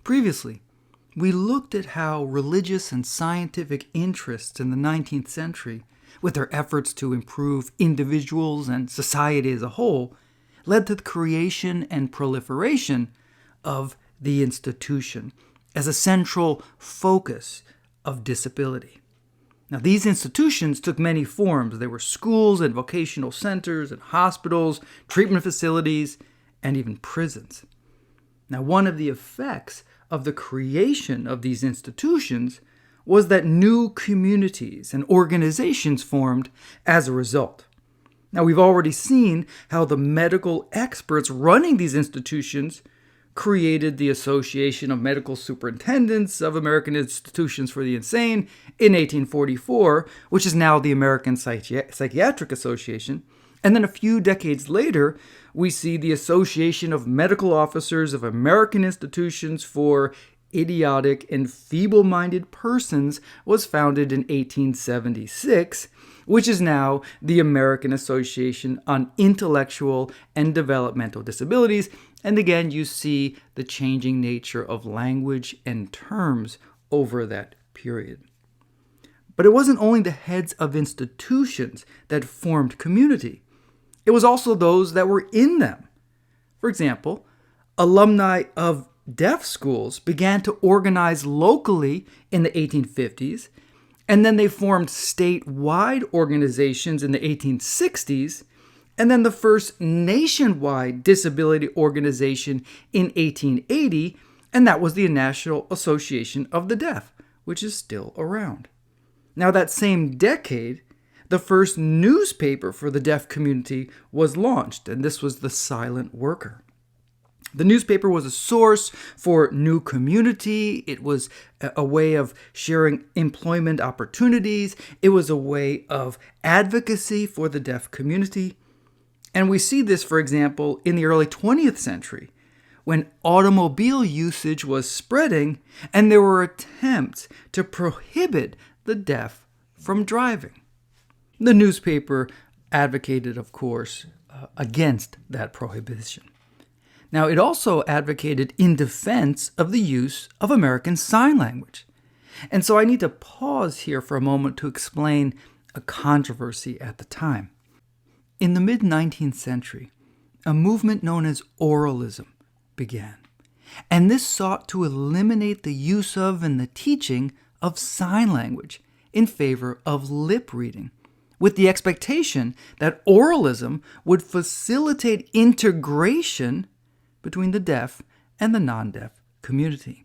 Previously, we looked at how religious and scientific interests in the 19th century, with their efforts to improve individuals and society as a whole, led to the creation and proliferation of the institution as a central focus of disability. Now, these institutions took many forms. They were schools and vocational centers and hospitals, treatment facilities, and even prisons. Now, one of the effects of the creation of these institutions was that new communities and organizations formed as a result. Now, we've already seen how the medical experts running these institutions created the Association of Medical Superintendents of American Institutions for the Insane in 1844, which is now the American Psychiatric Association. And then a few decades later, we see the Association of Medical Officers of American Institutions for Idiotic and Feeble-Minded Persons was founded in 1876, which is now the American Association on Intellectual and Developmental Disabilities. And again, you see the changing nature of language and terms over that period. But it wasn't only the heads of institutions that formed community. It was also those that were in them. For example, alumni of deaf schools began to organize locally in the 1850s, and then they formed statewide organizations in the 1860s, and then the first nationwide disability organization in 1880, and that was the National Association of the Deaf, which is still around. Now, that same decade, the first newspaper for the deaf community was launched, and this was the Silent Worker. The newspaper was a source for new community. It was a way of sharing employment opportunities. It was a way of advocacy for the deaf community. And we see this, for example, in the early 20th century, when automobile usage was spreading and there were attempts to prohibit the deaf from driving. The newspaper advocated, of course, against that prohibition. Now, it also advocated in defense of the use of American Sign Language. And so I need to pause here for a moment to explain a controversy at the time. In the mid-19th century, a movement known as oralism began. And this sought to eliminate the use of and the teaching of sign language in favor of lip reading, with the expectation that oralism would facilitate integration between the deaf and the non-deaf community.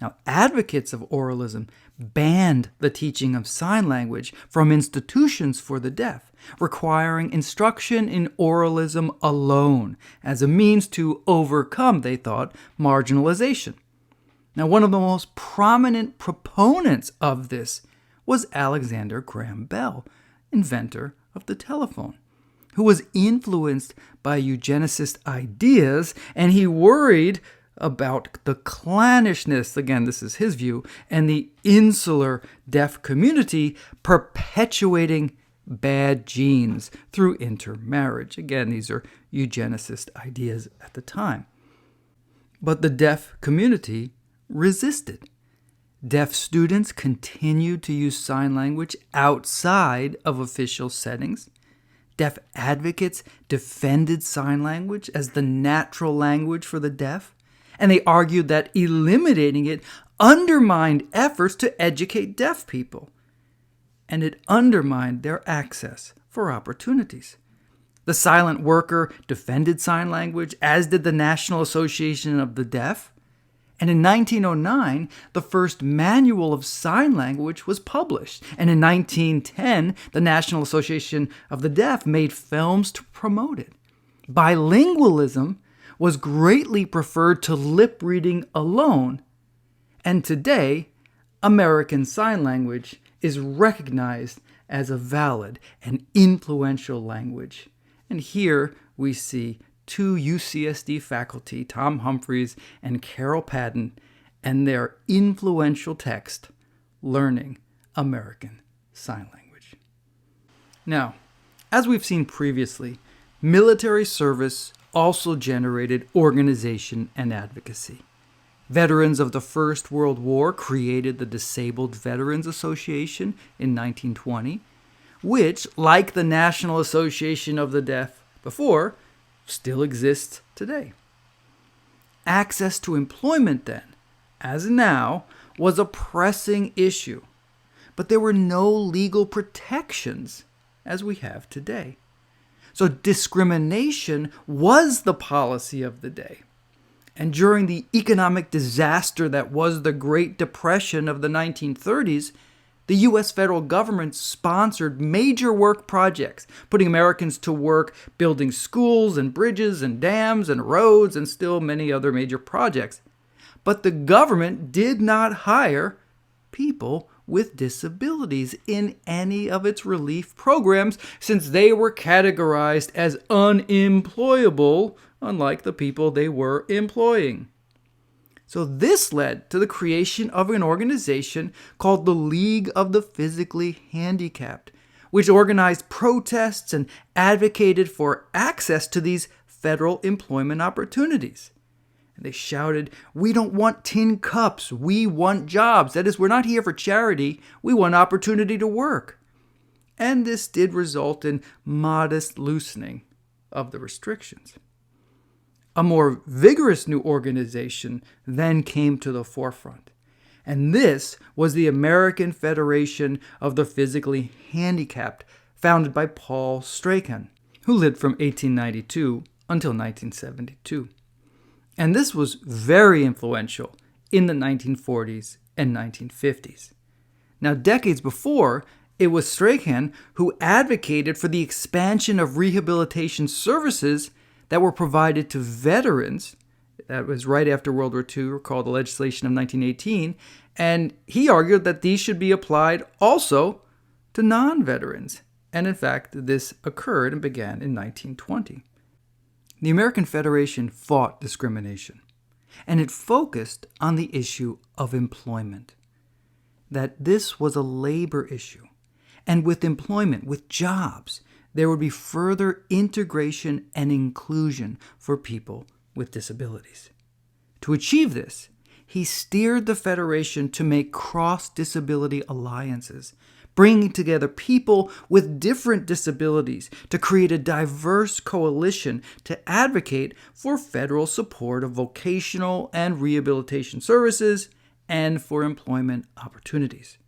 Now, advocates of oralism banned the teaching of sign language from institutions for the deaf, requiring instruction in oralism alone as a means to overcome, they thought, marginalization. Now, one of the most prominent proponents of this was Alexander Graham Bell, inventor of the telephone, who was influenced by eugenicist ideas, and he worried about the clannishness, again, this is his view, and the insular deaf community perpetuating bad genes through intermarriage. Again, these are eugenicist ideas at the time. But the deaf community resisted. Deaf students continued to use sign language outside of official settings. Deaf advocates defended sign language as the natural language for the deaf, and they argued that eliminating it undermined efforts to educate deaf people, and it undermined their access for opportunities. The Silent Worker defended sign language, as did the National Association of the Deaf. And in 1909, the first manual of sign language was published. And in 1910, the National Association of the Deaf made films to promote it. Bilingualism was greatly preferred to lip reading alone. And today, American Sign Language is recognized as a valid and influential language. And here we see two UCSD faculty, Tom Humphreys and Carol Padden, and their influential text, Learning American Sign Language. Now, as we've seen previously, military service also generated organization and advocacy. Veterans of the First World War created the Disabled Veterans Association in 1920, which, like the National Association of the Deaf before, still exists today. Access to employment then, as now, was a pressing issue, but there were no legal protections as we have today. So discrimination was the policy of the day. And during the economic disaster that was the Great Depression of the 1930s, the U.S. federal government sponsored major work projects, putting Americans to work building schools and bridges and dams and roads and still many other major projects. But the government did not hire people with disabilities in any of its relief programs, since they were categorized as unemployable, unlike the people they were employing. So this led to the creation of an organization called the League of the Physically Handicapped, which organized protests and advocated for access to these federal employment opportunities. And they shouted, "We don't want tin cups, we want jobs. That is, we're not here for charity, we want opportunity to work." And this did result in modest loosening of the restrictions. A more vigorous new organization then came to the forefront, and this was the American Federation of the Physically Handicapped, founded by Paul Strachan, who lived from 1892 until 1972. And this was very influential in the 1940s and 1950s. Now, decades before, it was Strachan who advocated for the expansion of rehabilitation services that were provided to veterans. That was right after World War II, recall the legislation of 1918, and he argued that these should be applied also to non-veterans. And in fact, this occurred and began in 1920. The American Federation fought discrimination, and it focused on the issue of employment, that this was a labor issue, and with employment, with jobs, there would be further integration and inclusion for people with disabilities. To achieve this, he steered the Federation to make cross-disability alliances, bringing together people with different disabilities to create a diverse coalition to advocate for federal support of vocational and rehabilitation services and for employment opportunities.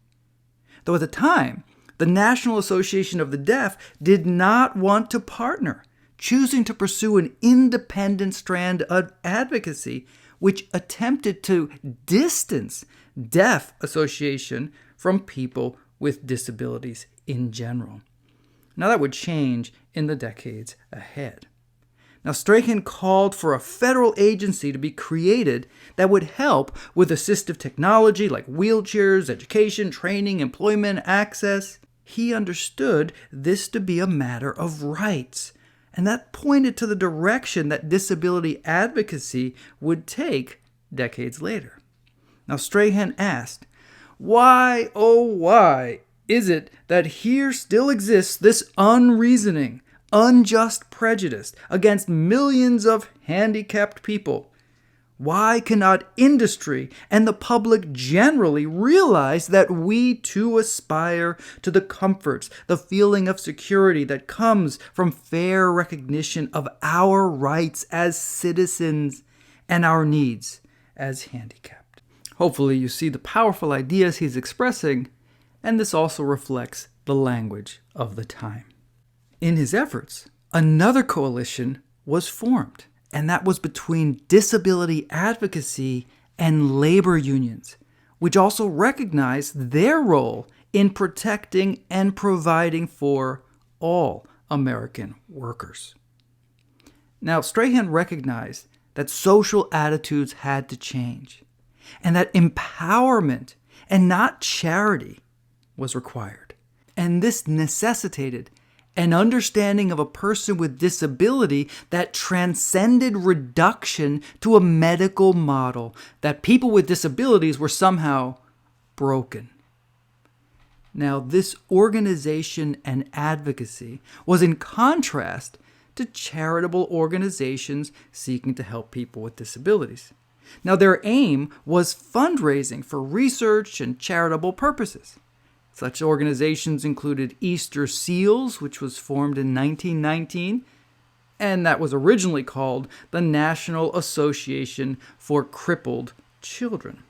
Though at the time, the National Association of the Deaf did not want to partner, choosing to pursue an independent strand of advocacy which attempted to distance deaf association from people with disabilities in general. Now that would change in the decades ahead. Now, Strachan called for a federal agency to be created that would help with assistive technology like wheelchairs, education, training, employment, access. He understood this to be a matter of rights, and that pointed to the direction that disability advocacy would take decades later. Now, Strachan asked, why, oh why, is it that here still exists this unreasoning, unjust prejudice against millions of handicapped people? Why cannot industry and the public generally realize that we too aspire to the comforts, the feeling of security that comes from fair recognition of our rights as citizens and our needs as handicapped? Hopefully you see the powerful ideas he's expressing, and this also reflects the language of the time. In his efforts, another coalition was formed, and that was between disability advocacy and labor unions, which also recognized their role in protecting and providing for all American workers. Now, Strachan recognized that social attitudes had to change, and that empowerment and not charity was required. And this necessitated an understanding of a person with disability that transcended reduction to a medical model, that people with disabilities were somehow broken. Now, this organization and advocacy was in contrast to charitable organizations seeking to help people with disabilities. Now, their aim was fundraising for research and charitable purposes. Such organizations included Easter Seals, which was formed in 1919, and that was originally called the National Association for Crippled Children.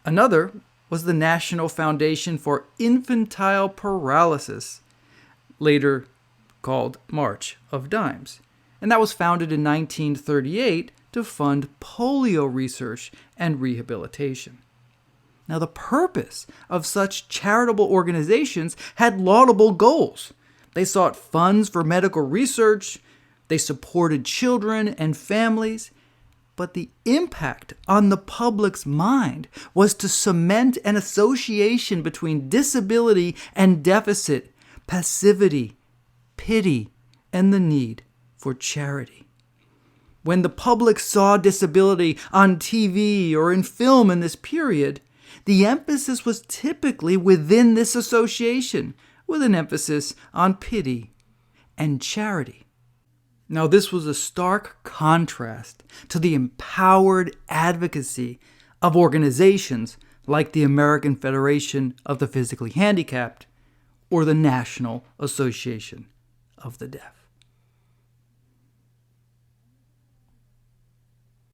Another was the National Foundation for Infantile Paralysis, later called March of Dimes, and that was founded in 1938 to fund polio research and rehabilitation. Now, the purpose of such charitable organizations had laudable goals. They sought funds for medical research, they supported children and families, but the impact on the public's mind was to cement an association between disability and deficit, passivity, pity, and the need for charity. When the public saw disability on TV or in film in this period, the emphasis was typically within this association, with an emphasis on pity and charity. Now, this was a stark contrast to the empowered advocacy of organizations like the American Federation of the Physically Handicapped or the National Association of the Deaf.